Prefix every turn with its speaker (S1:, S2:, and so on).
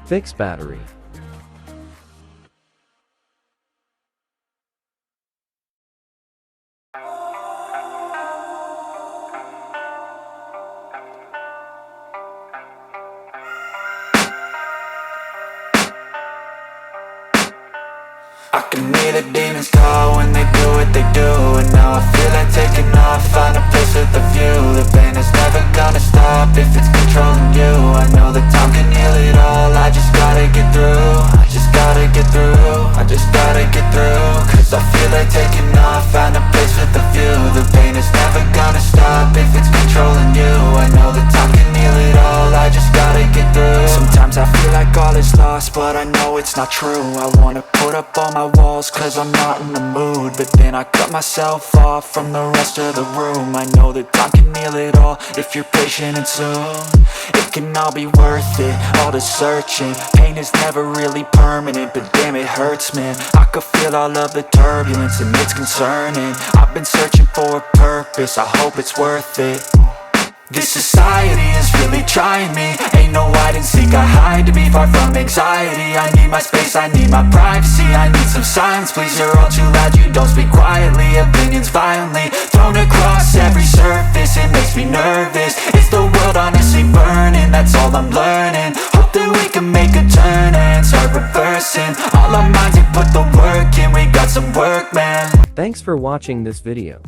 S1: Fix battery.
S2: I can hear the demons call when they do what they do. And now I feel like taking off, find a place with a view. The pain is never gonna stop if it's controlling you. I know that time can heal it all, I just gotta get through. I just gotta get through, I just gotta get through. Cause I feel like taking off, find a place with a view. The pain is never gonna stop if it's controlling you. I know that time can heal it all, I just gotta get through. Sometimes I feel like all is lost, but I know it's not true. I wanna put up all my walls cause I'm not in the mood, but then I cut myself off from the rest of the room. I know that time can heal it all if you're patient and soon. It can all be worth it, all the searching. Pain is never really permanent, but damn it hurts, man. I could feel all of the turbulence and it's concerning. I've been searching for a purpose, I hope it's worth it. This society is really trying me. Ain't no hide and seek, I hide to be far from anxiety. I need my space, I need my privacy. I need some silence, please, you're all too loud. You don't speak quietly, opinions violently thrown across every surface. It makes me nervous, it's the world honestly burning. That's all I'm learning, hope that we can make a turn and start reversing. All our minds, we put the work in, we got some work, man.
S1: Thanks for watching this video.